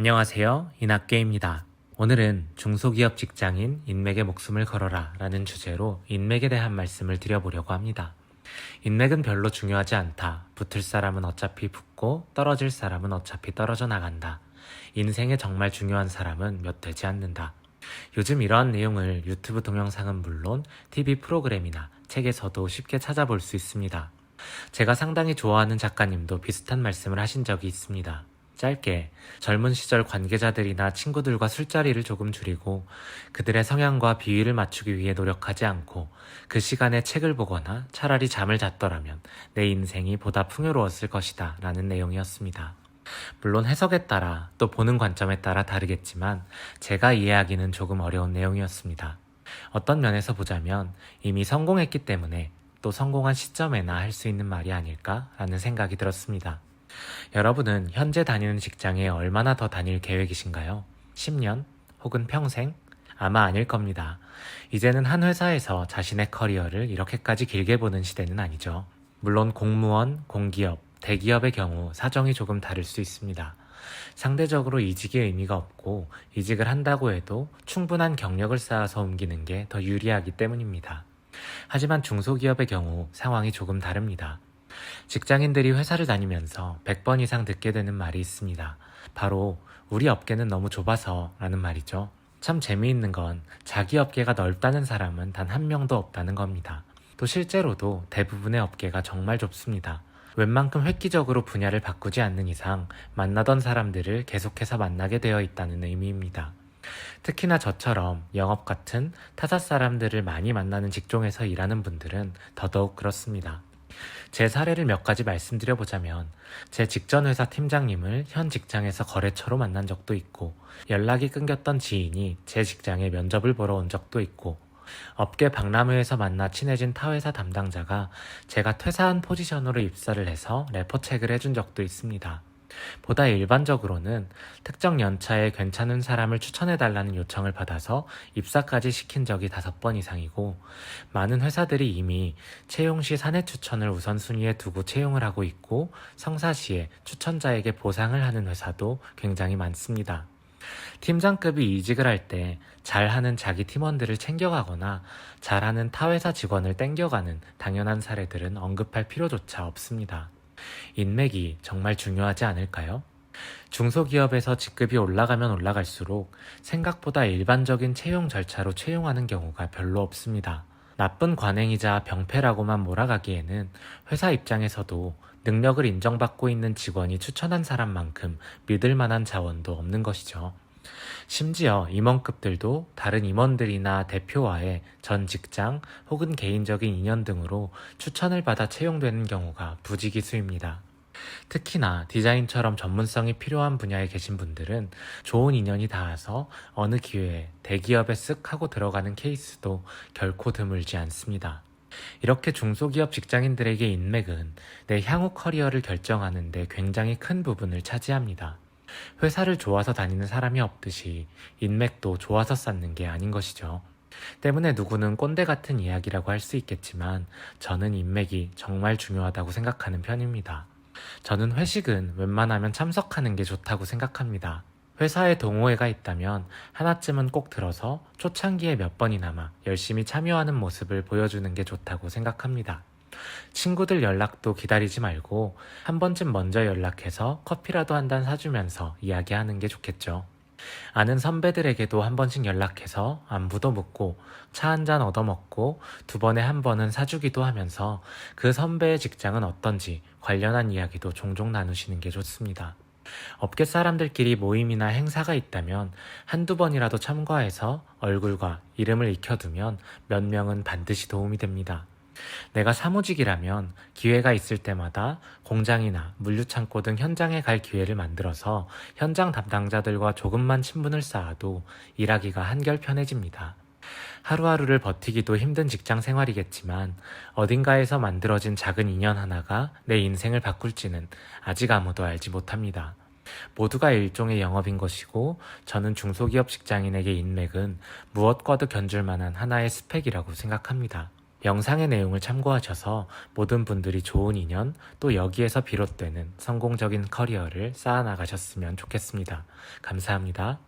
안녕하세요. 이낙계입니다. 오늘은 중소기업 직장인 인맥에 목숨을 걸어라 라는 주제로 인맥에 대한 말씀을 드려보려고 합니다. 인맥은 별로 중요하지 않다. 붙을 사람은 어차피 붙고 떨어질 사람은 어차피 떨어져 나간다. 인생에 정말 중요한 사람은 몇 되지 않는다. 요즘 이러한 내용을 유튜브 동영상은 물론 TV 프로그램이나 책에서도 쉽게 찾아볼 수 있습니다. 제가 상당히 좋아하는 작가님도 비슷한 말씀을 하신 적이 있습니다. 짧게 젊은 시절 관계자들이나 친구들과 술자리를 조금 줄이고 그들의 성향과 비위를 맞추기 위해 노력하지 않고 그 시간에 책을 보거나 차라리 잠을 잤더라면 내 인생이 보다 풍요로웠을 것이다 라는 내용이었습니다. 물론 해석에 따라 또 보는 관점에 따라 다르겠지만 제가 이해하기는 조금 어려운 내용이었습니다. 어떤 면에서 보자면 이미 성공했기 때문에 또 성공한 시점에나 할 수 있는 말이 아닐까라는 생각이 들었습니다. 여러분은 현재 다니는 직장에 얼마나 더 다닐 계획이신가요? 10년? 혹은 평생? 아마 아닐 겁니다. 이제는 한 회사에서 자신의 커리어를 이렇게까지 길게 보는 시대는 아니죠. 물론 공무원, 공기업, 대기업의 경우 사정이 조금 다를 수 있습니다. 상대적으로 이직의 의미가 없고 이직을 한다고 해도 충분한 경력을 쌓아서 옮기는 게 더 유리하기 때문입니다. 하지만 중소기업의 경우 상황이 조금 다릅니다. 직장인들이 회사를 다니면서 100번 이상 듣게 되는 말이 있습니다. 바로 우리 업계는 너무 좁아서 라는 말이죠. 참 재미있는 건 자기 업계가 넓다는 사람은 단 한 명도 없다는 겁니다. 또 실제로도 대부분의 업계가 정말 좁습니다. 웬만큼 획기적으로 분야를 바꾸지 않는 이상 만나던 사람들을 계속해서 만나게 되어 있다는 의미입니다. 특히나 저처럼 영업 같은 타사 사람들을 많이 만나는 직종에서 일하는 분들은 더더욱 그렇습니다. 제 사례를 몇 가지 말씀드려보자면 제 직전 회사 팀장님을 현 직장에서 거래처로 만난 적도 있고 연락이 끊겼던 지인이 제 직장에 면접을 보러 온 적도 있고 업계 박람회에서 만나 친해진 타 회사 담당자가 제가 퇴사한 포지션으로 입사를 해서 레포책을 해준 적도 있습니다. 보다 일반적으로는 특정 연차에 괜찮은 사람을 추천해달라는 요청을 받아서 입사까지 시킨 적이 5번 이상이고 많은 회사들이 이미 채용 시 사내 추천을 우선순위에 두고 채용을 하고 있고 성사 시에 추천자에게 보상을 하는 회사도 굉장히 많습니다. 팀장급이 이직을 할 때 잘하는 자기 팀원들을 챙겨가거나 잘하는 타 회사 직원을 땡겨가는 당연한 사례들은 언급할 필요조차 없습니다. 인맥이 정말 중요하지 않을까요? 중소기업에서 직급이 올라가면 올라갈수록 생각보다 일반적인 채용 절차로 채용하는 경우가 별로 없습니다. 나쁜 관행이자 병폐라고만 몰아가기에는 회사 입장에서도 능력을 인정받고 있는 직원이 추천한 사람만큼 믿을 만한 자원도 없는 것이죠. 심지어 임원급들도 다른 임원들이나 대표와의 전 직장 혹은 개인적인 인연 등으로 추천을 받아 채용되는 경우가 부지기수입니다. 특히나 디자인처럼 전문성이 필요한 분야에 계신 분들은 좋은 인연이 닿아서 어느 기회에 대기업에 쓱 하고 들어가는 케이스도 결코 드물지 않습니다. 이렇게 중소기업 직장인들에게 인맥은 내 향후 커리어를 결정하는 데 굉장히 큰 부분을 차지합니다. 회사를 좋아서 다니는 사람이 없듯이 인맥도 좋아서 쌓는 게 아닌 것이죠. 때문에 누구는 꼰대 같은 이야기라고 할 수 있겠지만 저는 인맥이 정말 중요하다고 생각하는 편입니다. 저는 회식은 웬만하면 참석하는 게 좋다고 생각합니다. 회사에 동호회가 있다면 하나쯤은 꼭 들어서 초창기에 몇 번이나마 열심히 참여하는 모습을 보여주는 게 좋다고 생각합니다. 친구들 연락도 기다리지 말고 한 번쯤 먼저 연락해서 커피라도 한 잔 사주면서 이야기하는 게 좋겠죠. 아는 선배들에게도 한 번씩 연락해서 안부도 묻고 차 한 잔 얻어먹고 2번에 한 번은 사주기도 하면서 그 선배의 직장은 어떤지 관련한 이야기도 종종 나누시는 게 좋습니다. 업계 사람들끼리 모임이나 행사가 있다면 한두 번이라도 참가해서 얼굴과 이름을 익혀두면 몇 명은 반드시 도움이 됩니다. 내가 사무직이라면 기회가 있을 때마다 공장이나 물류창고 등 현장에 갈 기회를 만들어서 현장 담당자들과 조금만 친분을 쌓아도 일하기가 한결 편해집니다. 하루하루를 버티기도 힘든 직장 생활이겠지만 어딘가에서 만들어진 작은 인연 하나가 내 인생을 바꿀지는 아직 아무도 알지 못합니다. 모두가 일종의 영업인 것이고 저는 중소기업 직장인에게 인맥은 무엇과도 견줄 만한 하나의 스펙이라고 생각합니다. 영상의 내용을 참고하셔서 모든 분들이 좋은 인연, 또 여기에서 비롯되는 성공적인 커리어를 쌓아나가셨으면 좋겠습니다. 감사합니다.